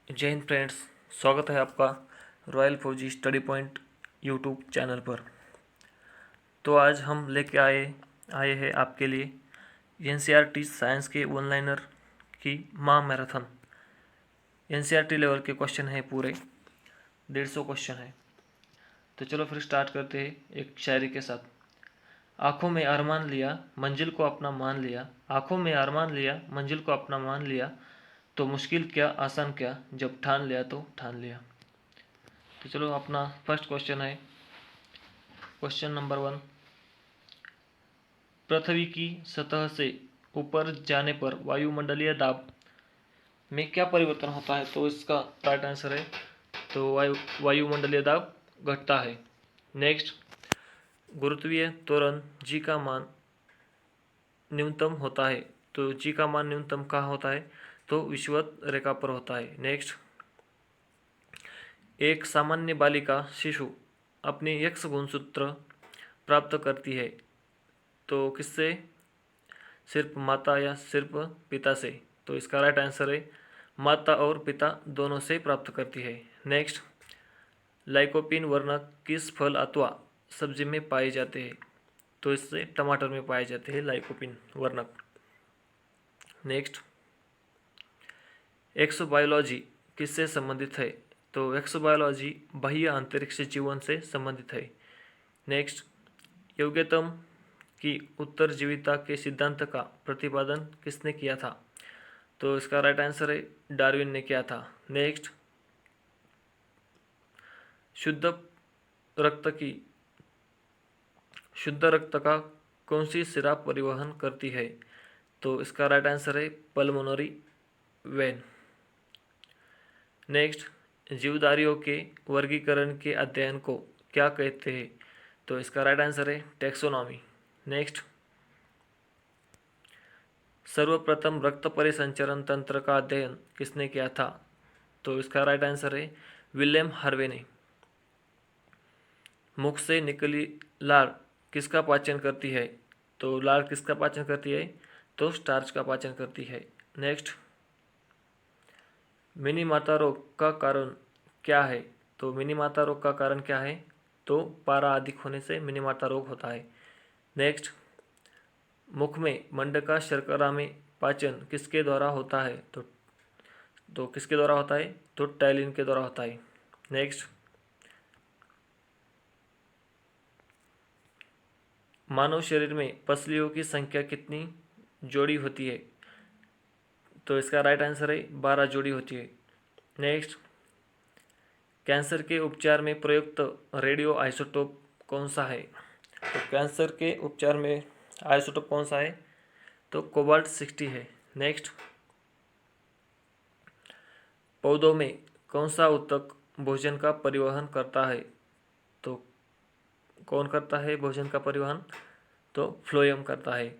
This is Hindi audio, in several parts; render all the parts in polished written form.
जय हिंद फ्रेंड्स, स्वागत है आपका रॉयल फौजी स्टडी पॉइंट यूट्यूब चैनल पर। तो आज हम लेके आए हैं आपके लिए एनसीईआरटी साइंस के वन लाइनर की माह मैराथन। एनसीईआरटी लेवल के क्वेश्चन है, पूरे 150 क्वेश्चन है। तो चलो फिर स्टार्ट करते हैं एक शायरी के साथ। आँखों में अरमान लिया, मंजिल को अपना मान लिया। आँखों में अरमान लिया, मंजिल को अपना मान लिया। तो मुश्किल क्या आसान क्या, जब ठान लिया तो ठान लिया। तो चलो, अपना फर्स्ट क्वेश्चन है, क्वेश्चन नंबर 1। पृथ्वी की सतह से ऊपर जाने पर वायुमंडलीय दाब में क्या परिवर्तन होता है? तो इसका राइट आंसर है, तो वायुमंडलीय दाब घटता है। नेक्स्ट, गुरुत्वीय त्वरण जी का मान न्यूनतम होता है। तो जी का मान न्यूनतम कहाँ होता है? तो विषुवत रेखा पर होता है। नेक्स्ट, एक सामान्य बालिका शिशु अपनी यक्ष गुणसूत्र प्राप्त करती है, तो किससे? सिर्फ माता या सिर्फ पिता से? तो इसका राइट आंसर है, माता और पिता दोनों से प्राप्त करती है। नेक्स्ट, लाइकोपिन वर्णक किस फल अथवा सब्जी में पाए जाते हैं? तो इससे टमाटर में पाए जाते हैं लाइकोपिन वर्णक। नेक्स्ट, एक्सोबायोलॉजी किससे संबंधित है? तो एक्सोबायोलॉजी बाह्य अंतरिक्ष जीवन से संबंधित है। नेक्स्ट, योग्यतम की उत्तरजीविता के सिद्धांत का प्रतिपादन किसने किया था? तो इसका राइट आंसर है, डार्विन ने किया था। नेक्स्ट, शुद्ध रक्त का कौन सी शिरा परिवहन करती है? तो इसका राइट आंसर है, पल्मोनरी वेन। नेक्स्ट, जीवधारियों के वर्गीकरण के अध्ययन को क्या कहते हैं? तो इसका राइट आंसर है, टैक्सोनॉमी। नेक्स्ट, सर्वप्रथम रक्त परिसंचरण तंत्र का अध्ययन किसने किया था? तो इसका राइट आंसर है, विलियम हार्वे ने। मुख से निकली लार किसका पाचन करती है? तो लार किसका पाचन करती है? तो स्टार्च का पाचन करती है। नेक्स्ट, मिनी माता रोग का कारण क्या है? तो मिनी माता रोग का कारण क्या है? तो पारा अधिक होने से मिनी माता रोग होता है। नेक्स्ट, मुख में मंडका शर्करा में पाचन किसके द्वारा होता है? तो किसके द्वारा होता है? तो टैलिन के द्वारा होता है। नेक्स्ट, मानव शरीर में पसलियों की संख्या कितनी जोड़ी होती है? तो इसका राइट आंसर है, 12 जोड़ी होती है। नेक्स्ट, कैंसर के उपचार में प्रयुक्त रेडियो आइसोटोप कौन सा है? तो कैंसर के उपचार में आइसोटोप कौन सा है? तो कोबाल्ट 60 है। नेक्स्ट, पौधों में कौन सा ऊतक भोजन का परिवहन करता है? तो कौन करता है भोजन का परिवहन? तो फ्लोएम करता है।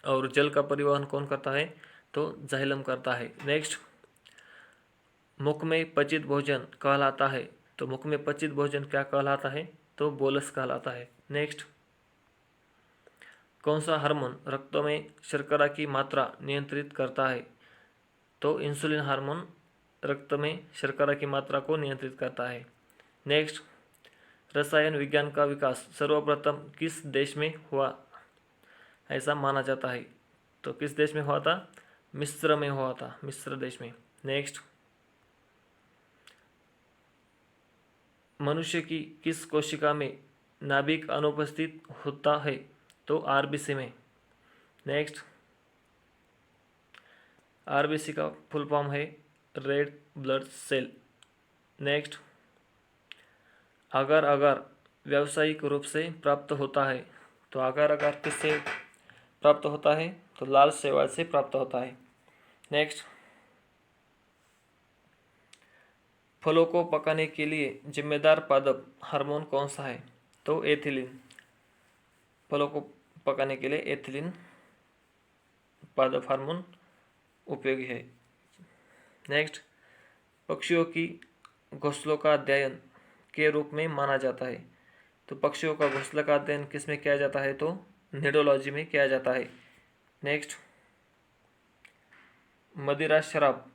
और जल का परिवहन कौन करता है? तो जाइलम करता है। नेक्स्ट, मुख में पचित भोजन कहलाता है। तो मुख में पचित भोजन क्या कहलाता है? तो बोलस कहलाता है। नेक्स्ट, कौन सा हार्मोन रक्त में शर्करा की मात्रा नियंत्रित करता है? तो इंसुलिन हार्मोन रक्त में शर्करा की मात्रा को नियंत्रित करता है। नेक्स्ट, रसायन विज्ञान का विकास सर्वप्रथम किस देश में हुआ ऐसा माना जाता है? तो किस देश में हुआ था? मिस्र में हुआ था, मिस्र देश में। नेक्स्ट, मनुष्य की किस कोशिका में नाभिक अनुपस्थित होता है? तो आरबीसी में। नेक्स्ट, आरबीसी का फुल फॉर्म है रेड ब्लड सेल। नेक्स्ट, अगर अगर व्यावसायिक रूप से प्राप्त होता है। तो अगर अगर किससे प्राप्त होता है? तो लाल शैवाल से प्राप्त होता है। नेक्स्ट, फलों को पकाने के लिए जिम्मेदार पादप हार्मोन कौन सा है? तो एथिलीन। फलों को पकाने के लिए एथिलीन पादप हार्मोन उपयोगी है। नेक्स्ट, पक्षियों की घोंसलों का अध्ययन के रूप में माना जाता है। तो पक्षियों का घोंसला का अध्ययन किस में किया जाता है? तो निडोलॉजी में किया जाता है। नेक्स्ट, मदिरा शराब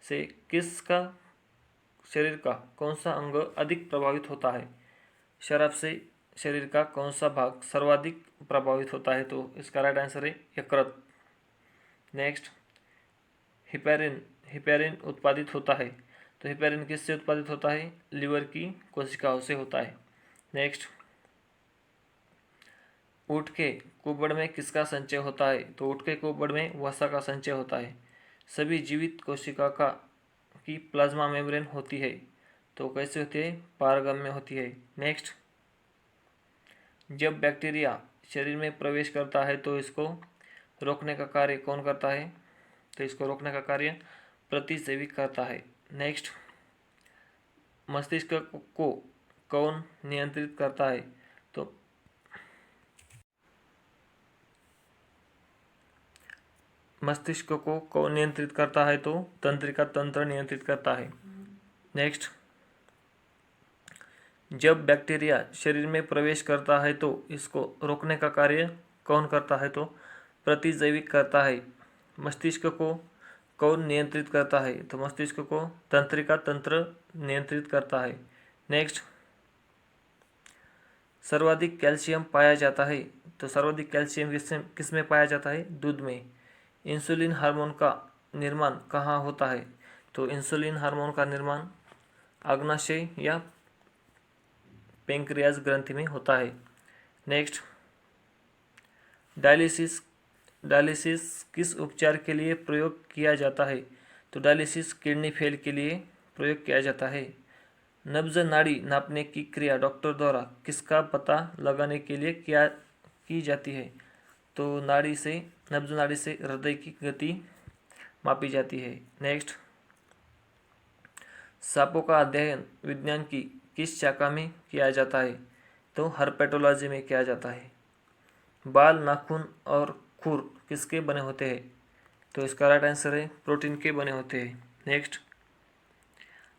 से किसका शरीर का कौन सा अंग अधिक प्रभावित होता है? शराब से शरीर का कौन सा भाग सर्वाधिक प्रभावित होता है? तो इसका राइट आंसर है यकृत। नेक्स्ट, हिपेरिन उत्पादित होता है, तो हिपेरिन किससे उत्पादित होता है? लीवर की कोशिकाओं से होता है। नेक्स्ट, ऊँट के कुबड़ में किसका संचय होता है? तो ऊँट के कुबड़ में वसा का संचय होता है। सभी जीवित कोशिका की प्लाज्मा मेम्ब्रेन होती है, तो कैसे होती है? पारगम्य होती है। नेक्स्ट, जब बैक्टीरिया शरीर में प्रवेश करता है तो इसको रोकने का कार्य कौन करता है? तो इसको रोकने का कार्य प्रतिजैविक करता है। नेक्स्ट, मस्तिष्क को कौन नियंत्रित करता है? तो मस्तिष्क को कौन नियंत्रित करता है? तो तंत्रिका तंत्र नियंत्रित करता है। नेक्स्ट, जब बैक्टीरिया शरीर में प्रवेश करता है तो इसको रोकने का कार्य कौन करता है? तो प्रतिजैविक करता है। मस्तिष्क को कौन नियंत्रित करता है? तो मस्तिष्क को तंत्रिका तंत्र नियंत्रित करता है। नेक्स्ट, सर्वाधिक कैल्शियम पाया जाता है, तो सर्वाधिक कैल्शियम किस में पाया जाता है? दूध में। इंसुलिन हार्मोन का निर्माण कहाँ होता है? तो इंसुलिन हार्मोन का निर्माण अग्नाशय या पेंक्रियाज ग्रंथि में होता है। नेक्स्ट, डायलिसिस किस उपचार के लिए प्रयोग किया जाता है? तो डायलिसिस किडनी फेल के लिए प्रयोग किया जाता है। नब्ज नाड़ी नापने की क्रिया डॉक्टर द्वारा किसका पता लगाने के लिए की जाती है? तो नब्ज नाड़ी से हृदय की गति मापी जाती है। नेक्स्ट, सांपों का अध्ययन विज्ञान की किस शाखा में किया जाता है? तो हर्पेटोलॉजी में किया जाता है। बाल, नाखून और खुर किसके बने होते हैं? तो इसका राइट आंसर है प्रोटीन के बने होते हैं। नेक्स्ट,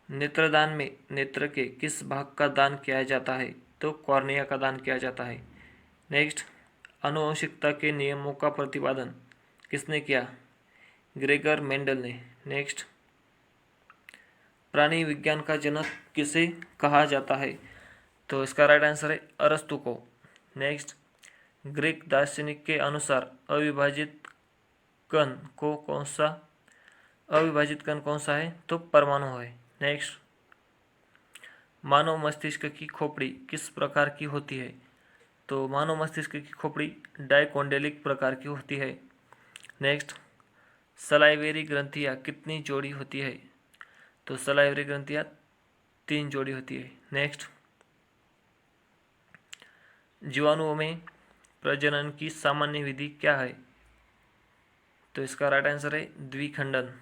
नेत्रदान में नेत्र के किस भाग का दान किया जाता है? तो कॉर्निया का दान किया जाता है। नेक्स्ट, आनुवंशिकता के नियमों का प्रतिपादन किसने किया? ग्रेगर मेंडल ने। नेक्स्ट, प्राणी विज्ञान का जनक किसे कहा जाता है? तो इसका राइट आंसर है अरस्तु को। नेक्स्ट, ग्रीक दार्शनिक के अनुसार अविभाजित कण कौन सा है? तो परमाणु है। नेक्स्ट, मानव मस्तिष्क की खोपड़ी किस प्रकार की होती है? तो मानव मस्तिष्क की खोपड़ी डायकोंडेलिक प्रकार की होती है। नेक्स्ट, सलाइवेरी ग्रंथियाँ कितनी जोड़ी होती है? तो सलाइवेरी ग्रंथियाँ 3 जोड़ी होती है। नेक्स्ट, जीवाणुओं में प्रजनन की सामान्य विधि क्या है? तो इसका राइट आंसर है द्विखंडन।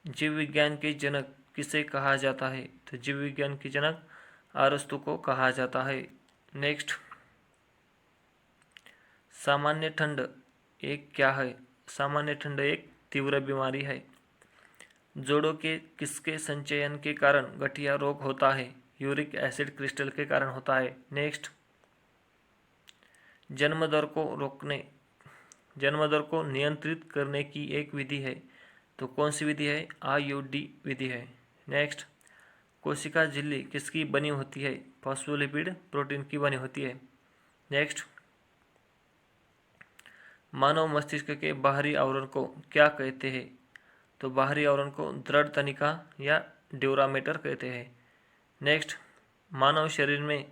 जीव विज्ञान के जनक किसे कहा जाता है? तो जीव विज्ञान के जनक अरस्तु को कहा जाता है। नेक्स्ट, सामान्य ठंड एक क्या है? सामान्य ठंड एक तीव्र बीमारी है। जोड़ों के किसके संचयन के कारण गठिया रोग होता है? यूरिक एसिड क्रिस्टल के कारण होता है। नेक्स्ट, जन्म दर को नियंत्रित करने की एक विधि है, तो कौन सी विधि है? IUD विधि है। नेक्स्ट, कोशिका झिल्ली किसकी बनी होती है? फॉस्फोलिपिड प्रोटीन की बनी होती है। नेक्स्ट, मानव मस्तिष्क के बाहरी आवरण को क्या कहते हैं? तो बाहरी आवरण को दृढ़ तनिका या ड्यूरामेटर कहते हैं। नेक्स्ट, मानव शरीर में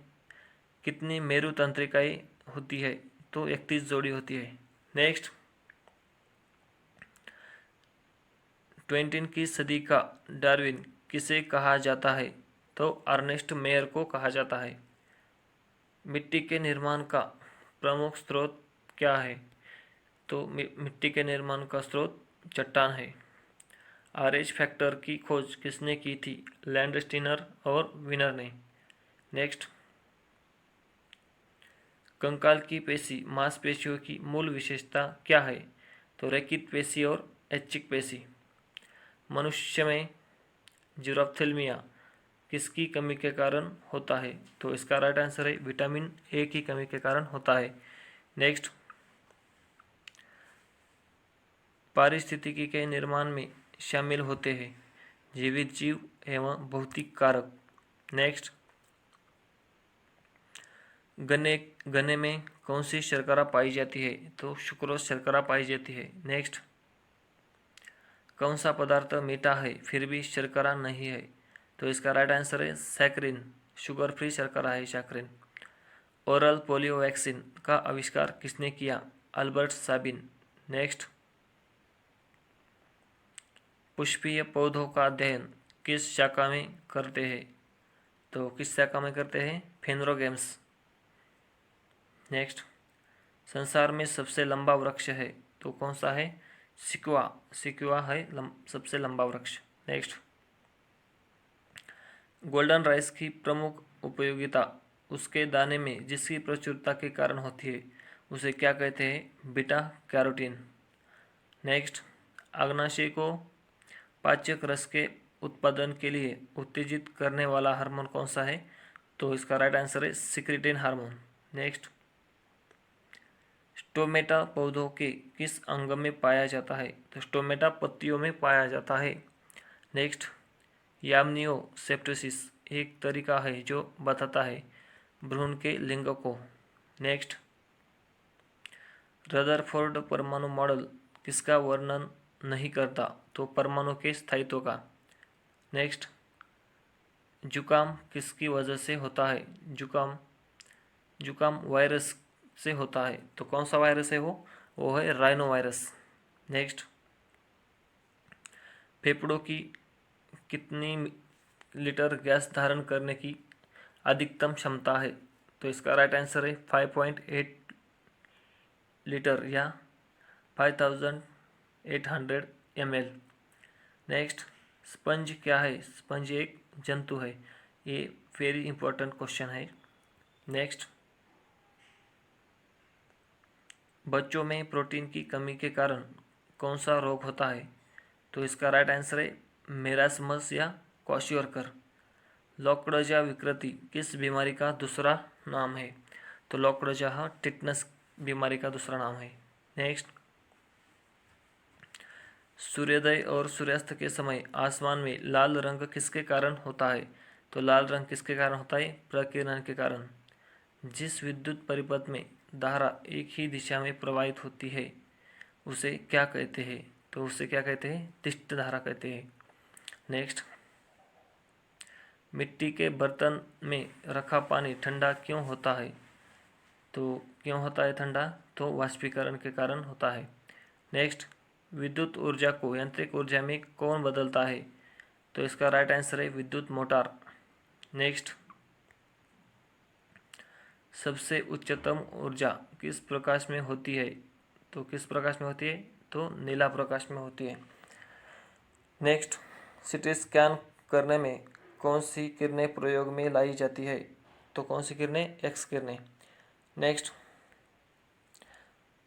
कितनी मेरु तंत्रिकाएँ होती है? तो 31 जोड़ी होती है। नेक्स्ट, 20 की सदी का डार्विन किसे कहा जाता है? तो अर्नेस्ट मेयर को कहा जाता है। मिट्टी के निर्माण का प्रमुख स्रोत क्या है? तो मिट्टी के निर्माण का स्रोत चट्टान है। RH फैक्टर की खोज किसने की थी? लैंडस्टीनर और विनर ने। नेक्स्ट, कंकाल की पेशी मांसपेशियों की मूल विशेषता क्या है? तो रैखिक पेशी और ऐच्छिक पेशी। मनुष्य में जीरोफ्थेल्मिया किसकी कमी के कारण होता है? तो इसका राइट आंसर है विटामिन A की कमी के कारण होता है। नेक्स्ट, पारिस्थितिकी के निर्माण में शामिल होते हैं? जीवित जीव एवं भौतिक कारक। नेक्स्ट, गन्ने में कौन सी शर्करा पाई जाती है? तो सुक्रोज शर्करा पाई जाती है। नेक्स्ट, कौन सा पदार्थ मीठा है फिर भी शर्करा नहीं है? तो इसका राइट आंसर है सैकरिन, शुगर फ्री शर्करा है सैकरिन। ओरल पोलियो वैक्सीन का आविष्कार किसने किया? Albert Sabin. नेक्स्ट, पुष्पीय पौधों का अध्ययन किस शाखा में करते हैं? तो किस शाखा में करते हैं? फेनोरोगेम्स। नेक्स्ट, संसार में सबसे लंबा वृक्ष है तो कौन सा है? सिक्वा। सिक्वा है सबसे लंबा वृक्ष। नेक्स्ट, गोल्डन राइस की प्रमुख उपयोगिता उसके दाने में जिसकी प्रचुरता के कारण होती है उसे क्या कहते हैं? Beta carotene. नेक्स्ट, अग्नाशय को पाचक रस के उत्पादन के लिए उत्तेजित करने वाला हार्मोन कौन सा है? तो इसका राइट आंसर है सिक्रेटिन हार्मोन। नेक्स्ट, स्टोमेटा पौधों के किस अंग में पाया जाता है? तो स्टोमेटा पत्तियों में पाया जाता है। नेक्स्ट, याम्नियोसेप्टिसिस एक तरीका है जो बताता है भ्रूण के लिंग को। नेक्स्ट, रदरफोर्ड परमाणु मॉडल किसका वर्णन नहीं करता? तो परमाणु के स्थायित्व का। नेक्स्ट, जुकाम किसकी वजह से होता है? जुकाम वायरस से होता है तो कौन सा वायरस है वो है राइनो वायरस। नेक्स्ट, फेफड़ों की कितनी लीटर गैस धारण करने की अधिकतम क्षमता है? तो इसका राइट आंसर है 5.8 लीटर या 5800 ml। नेक्स्ट, स्पंज क्या है? स्पंज एक जंतु है। ये वेरी इंपॉर्टेंट क्वेश्चन है। नेक्स्ट, बच्चों में प्रोटीन की कमी के कारण कौन सा रोग होता है? तो इसका राइट आंसर है मेरास्मस या क्वाशियोरकर। लॉकड्जा विकृति किस बीमारी का दूसरा नाम है? तो लॉकड्जा टिटनस बीमारी का दूसरा नाम है। नेक्स्ट, सूर्योदय और सूर्यास्त के समय आसमान में लाल रंग किसके कारण होता है? तो लाल रंग किसके कारण होता है? प्रकीर्णन के कारण। जिस विद्युत परिपथ में धारा एक ही दिशा में प्रवाहित होती है उसे क्या कहते हैं? तो उसे क्या कहते हैं? तिष्ठ धारा कहते हैं। नेक्स्ट, मिट्टी के बर्तन में रखा पानी ठंडा क्यों होता है? तो क्यों होता है ठंडा? तो वाष्पीकरण के कारण होता है। नेक्स्ट, विद्युत ऊर्जा को यांत्रिक ऊर्जा में कौन बदलता है? तो इसका राइट आंसर है विद्युत मोटर। नेक्स्ट, सबसे उच्चतम ऊर्जा किस प्रकाश में होती है? तो किस प्रकाश में होती है? तो नीला प्रकाश में होती है। नेक्स्ट, सीटी स्कैन करने में कौन सी किरणें प्रयोग में लाई जाती है? तो कौन सी किरणें? एक्स किरणें। नेक्स्ट,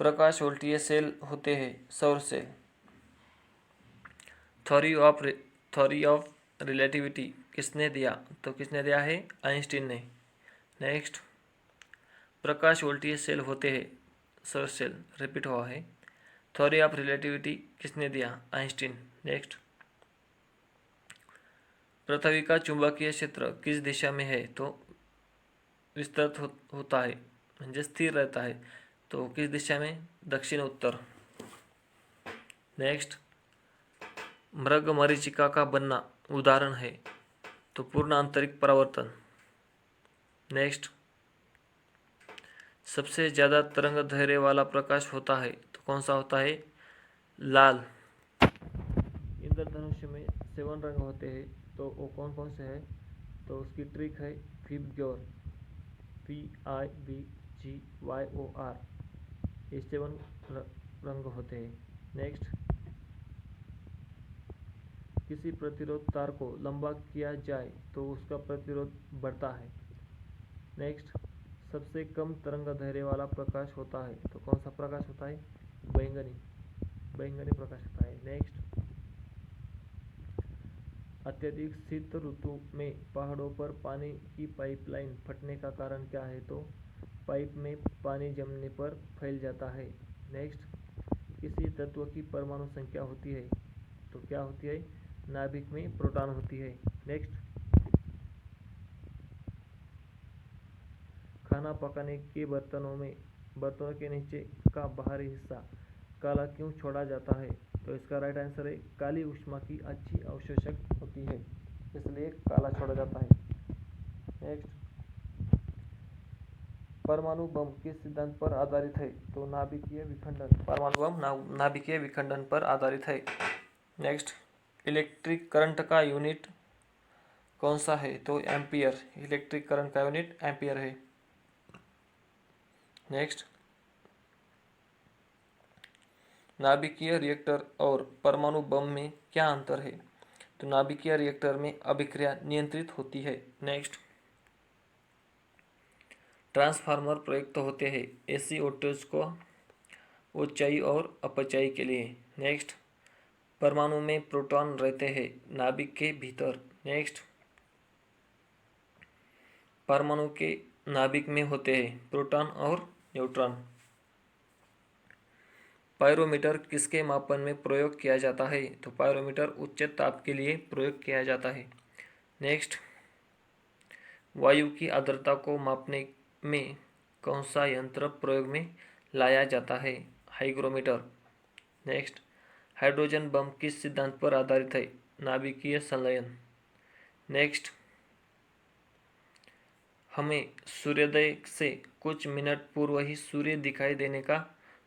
प्रकाश वोल्टीय सेल होते हैं सौर सेल। थ्योरी ऑफ रिलेटिविटी किसने दिया? तो किसने दिया है? आइंस्टीन ने। नेक्स्ट, प्रकाश वोल्टीय सेल होते हैं सौर सेल, रिपीट हुआ है। थ्योरी ऑफ रिलेटिविटी किसने दिया? आइंस्टीन। नेक्स्ट, पृथ्वी का चुंबकीय क्षेत्र किस दिशा में है? तो विस्तृत होता है म्हणजे स्थिर रहता है तो किस दिशा में? दक्षिण उत्तर। नेक्स्ट, मृग मरीचिका का बनना उदाहरण है तो पूर्ण आंतरिक परावर्तन। नेक्स्ट, सबसे ज़्यादा तरंग दैर्ध्य वाला प्रकाश होता है तो कौन सा होता है? लाल। इंद्रधनुष में 7 रंग होते हैं तो वो कौन कौन से हैं? तो उसकी ट्रिक है फिबग्योर, PIBGYOR। ये 7 रंग होते हैं। नेक्स्ट, किसी प्रतिरोध तार को लंबा किया जाए तो उसका प्रतिरोध बढ़ता है। नेक्स्ट, सबसे कम तरंग दैर्ध्य वाला प्रकाश होता है तो कौन सा प्रकाश होता है? बैंगनी प्रकाश होता है। नेक्स्ट, अत्यधिक शीत ऋतु में पहाड़ों पर पानी की पाइपलाइन फटने का कारण क्या है? तो पाइप में पानी जमने पर फैल जाता है। नेक्स्ट, किसी तत्व की परमाणु संख्या होती है तो क्या होती है, नाभिक में प्रोटॉन होती है। नेक्स्ट, खाना पकाने के बर्तनों के नीचे का बाहरी हिस्सा काला क्यों छोड़ा जाता है, तो इसका राइट आंसर है काली ऊष्मा की अच्छी अवशोषक होती है, इसलिए काला छोड़ा जाता है। नेक्स्ट, परमाणु बम किस सिद्धांत पर आधारित है, तो नाभिकीय विखंडन। परमाणु बम नाभिकीय विखंडन पर आधारित है। नेक्स्ट, इलेक्ट्रिक करंट का यूनिट कौन सा है, तो एम्पियर। इलेक्ट्रिक करंट का यूनिट एम्पियर है। नेक्स्ट, नाभिकीय रिएक्टर और परमाणु बम में क्या अंतर है, तो नाभिकीय रिएक्टर में अभिक्रिया नियंत्रित होती है। नेक्स्ट, ट्रांसफार्मर प्रयुक्त होते हैं एसी वोल्टेज को ऊंचाई और अपचाई के लिए। नेक्स्ट, परमाणु में प्रोटॉन रहते हैं नाभिक के भीतर। नेक्स्ट, परमाणु के नाभिक में होते हैं प्रोटॉन और न्यूट्रॉन। पायरोमीटर किसके मापन में प्रयोग किया जाता है, तो पायरोमीटर उच्च ताप के लिए प्रयोग किया जाता है। नेक्स्ट, वायु की आर्द्रता को मापने में कौन सा यंत्र प्रयोग में लाया जाता है, हाइग्रोमीटर। नेक्स्ट, हाइड्रोजन बम किस सिद्धांत पर आधारित है, नाभिकीय संलयन। नेक्स्ट, हमें सूर्योदय से कुछ मिनट पूर्व ही सूर्य दिखाई देने का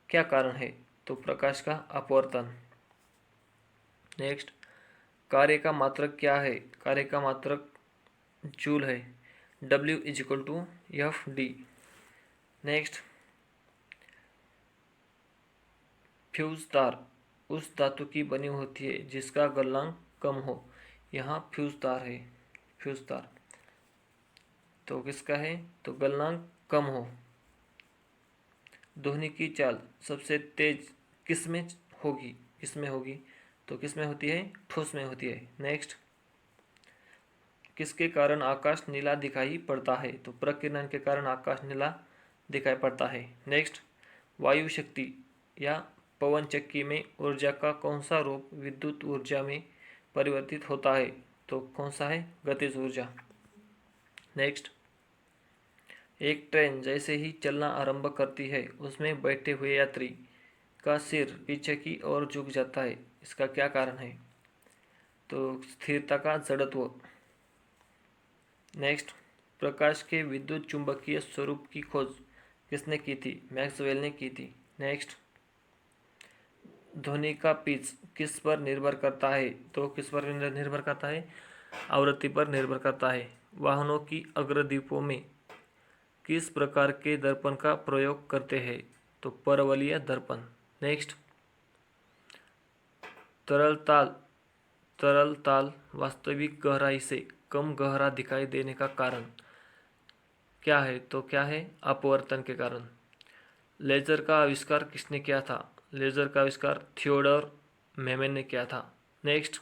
क्या कारण है, तो प्रकाश का अपवर्तन। नेक्स्ट, कार्य का मात्रक क्या है, कार्य का मात्रक जूल है, W=F_d। नेक्स्ट, फ्यूज तार उस धातु की बनी होती है जिसका गलनांक कम हो, यहाँ फ्यूज तार है, फ्यूज तार तो किसका है, तो गलनांक कम हो। ध्वनि की चाल सबसे तेज किसमें होगी, तो किसमें होती है, ठोस में होती है। नेक्स्ट, किसके कारण आकाश नीला दिखाई पड़ता है, तो प्रकीर्णन के कारण आकाश नीला दिखाई पड़ता है। नेक्स्ट, वायु शक्ति या पवन चक्की में ऊर्जा का कौन सा रूप विद्युत ऊर्जा में परिवर्तित होता है, तो कौन सा है, गतिज ऊर्जा। नेक्स्ट, एक ट्रेन जैसे ही चलना आरंभ करती है उसमें बैठे हुए यात्री का सिर पीछे की ओर झुक जाता है, इसका क्या कारण है, तो स्थिरता का जड़त्व। नेक्स्ट, प्रकाश के विद्युत चुंबकीय स्वरूप की खोज किसने की थी, मैक्सवेल ने की थी। नेक्स्ट, ध्वनि का पिच किस पर निर्भर करता है, तो किस पर निर्भर करता है, आवृत्ति पर निर्भर करता है। वाहनों की अग्रदीपों में किस प्रकार के दर्पण का प्रयोग करते हैं, तो परवलयीय दर्पण। नेक्स्ट, तरल ताल वास्तविक गहराई से कम गहरा दिखाई देने का कारण क्या है, तो क्या है, अपवर्तन के कारण। लेजर का आविष्कार किसने किया था, लेजर का आविष्कार थियोडोर मेमन ने किया था। नेक्स्ट,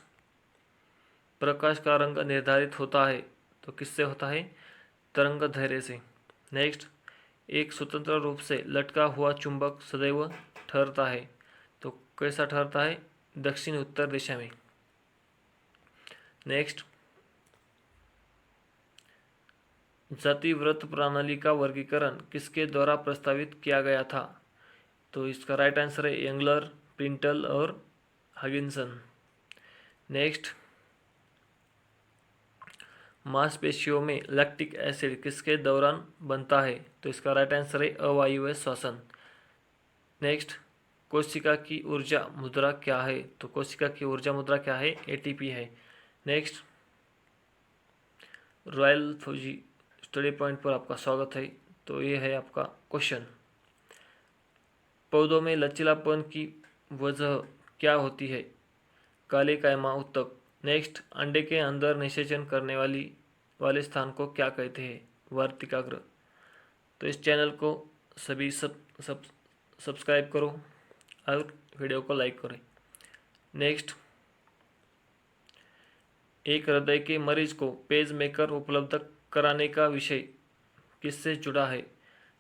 प्रकाश का रंग निर्धारित होता है, तो किससे होता है, तरंगदैर्घ्य से। नेक्स्ट, एक स्वतंत्र रूप से लटका हुआ चुंबक सदैव ठहरता है, तो कैसा ठहरता है, दक्षिण उत्तर दिशा में। नेक्स्ट, जातिवृत्त प्रणाली का वर्गीकरण किसके द्वारा प्रस्तावित किया गया था, तो इसका राइट आंसर है एंगलर, प्रिंटल और हगिंसन। नेक्स्ट, मांसपेशियों में लैक्टिक एसिड किसके दौरान बनता है, तो इसका राइट आंसर है अवायवीय श्वसन। नेक्स्ट, कोशिका की ऊर्जा मुद्रा क्या है, तो कोशिका की ऊर्जा मुद्रा क्या है, ATP है। नेक्स्ट, रॉयल फौजी स्टडी पॉइंट पर आपका स्वागत है। तो ये है आपका क्वेश्चन, पौधों में लचीलापन की वजह क्या होती है, काले कायमा उत्तक। नेक्स्ट, अंडे के अंदर निषेचन करने वाले स्थान को क्या कहते हैं, वर्तिकाग्र। तो इस चैनल को सभी सब्सक्राइब करो और वीडियो को लाइक करें। नेक्स्ट, एक हृदय के मरीज को पेसमेकर उपलब्ध कराने का विषय किससे जुड़ा है,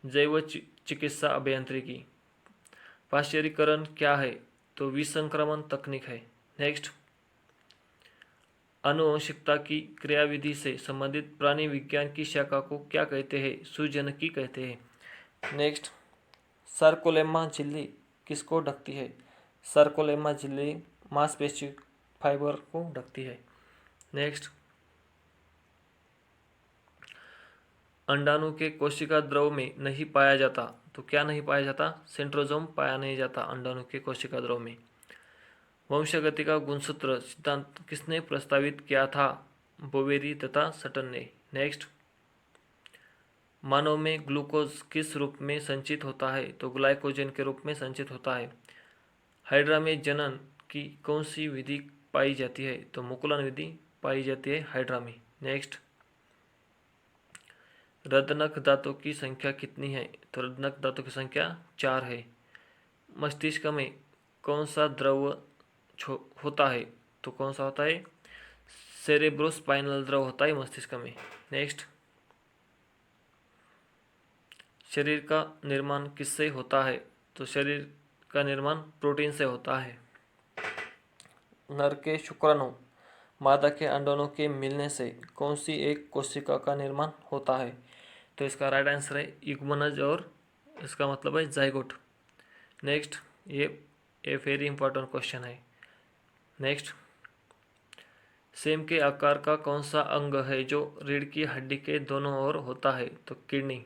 जैव चिकित्सा अभियांत्रिकी। पाश्चरीकरण क्या है, तो विसंक्रमण तकनीक है। नेक्स्ट, आनुवंशिकता की क्रियाविधि से संबंधित प्राणी विज्ञान की शाखा को क्या कहते हैं? सुजनकी कहते हैं। नेक्स्ट, सार्कोलेमा झिल्ली किसको ढकती है? सार्कोलेमा झिल्ली मांसपेशी फाइबर को ढकती है। नेक्स्ट, अंडाणु के कोशिका द्रव में नहीं पाया जाता, तो क्या नहीं पाया जाता? सेंट्रोजोम पाया नहीं जाता अंडाणु के कोशिका द्रव में। वंशगति का गुणसूत्र सिद्धांत किसने प्रस्तावित किया था? बोवेरी तथा सटन ने। नेक्स्ट, मानव में ग्लूकोज किस रूप में संचित होता है? तो ग्लाइकोजन के रूप में संचित होता है। हाइड्रा में जनन की कौन सी विधि पाई जाती है? तो मुकुलन विधि पाई जाती है हाइड्रा में। नेक्स्ट, रदनक दांतों की संख्या कितनी है? तो रदनक दांतों की संख्या 4 है। मस्तिष्क में कौन सा द्रव होता है? तो कौन सा होता है? सेरेब्रोस्पाइनल द्रव होता है मस्तिष्क में। नेक्स्ट, शरीर का निर्माण किससे होता है? तो शरीर का निर्माण प्रोटीन से होता है। नर के शुक्राणु मादा के अंडाणु के मिलने से कौन सी एक कोशिका का निर्माण होता है? तो इसका राइट आंसर है युग्मनज, और इसका मतलब है जाइगोट। नेक्स्ट, ये वेरी इंपॉर्टेंट क्वेश्चन है। नेक्स्ट, सेम के आकार का कौन सा अंग है जो रीढ़ की हड्डी के दोनों ओर होता है? तो किडनी।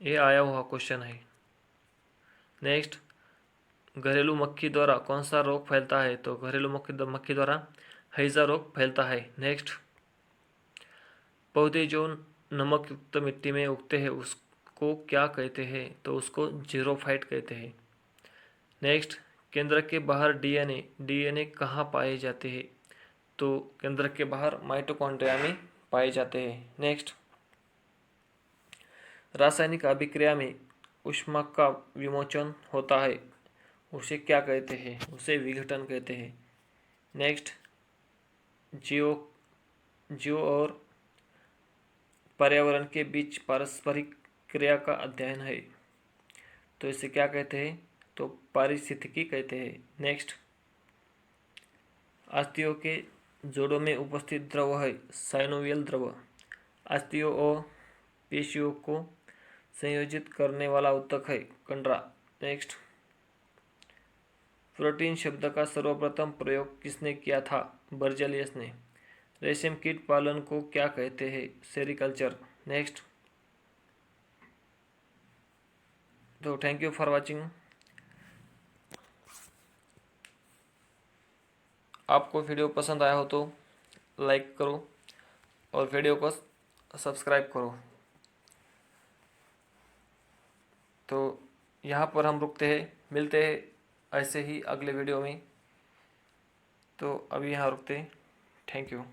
ये आया हुआ क्वेश्चन है। नेक्स्ट, घरेलू मक्खी द्वारा कौन सा रोग फैलता है? तो घरेलू मक्खी द्वारा हैजा रोग फैलता है। नेक्स्ट, पौधे जो नमक युक्त मिट्टी में उगते हैं उसको क्या कहते हैं? तो उसको जीरोफाइट कहते हैं। नेक्स्ट, केंद्र के बाहर डीएनए कहाँ पाए जाते हैं? तो केंद्र के बाहर माइटोकॉन्ड्रिया में पाए जाते हैं। नेक्स्ट, रासायनिक अभिक्रिया में ऊष्मा का विमोचन होता है, उसे क्या कहते हैं? उसे विघटन कहते हैं। नेक्स्ट, जीव और पर्यावरण के बीच पारस्परिक क्रिया का अध्ययन है, तो इसे क्या कहते हैं? तो पारिस्थितिकी कहते हैं। नेक्स्ट, अस्थियों के जोड़ों में उपस्थित द्रव है साइनोवियल द्रव। अस्थियों और पेशियों को संयोजित करने वाला ऊतक है कंडरा। नेक्स्ट, प्रोटीन शब्द का सर्वप्रथम प्रयोग किसने किया था? बर्जेलियस ने। रेशम कीट पालन को क्या कहते हैं? सेरिकल्चर। नेक्स्ट, तो थैंक यू फॉर वाचिंग। आपको वीडियो पसंद आया हो तो लाइक करो और वीडियो को सब्सक्राइब करो। तो यहाँ पर हम रुकते हैं, मिलते हैं ऐसे ही अगले वीडियो में। तो अभी यहाँ रुकते हैं। Thank you.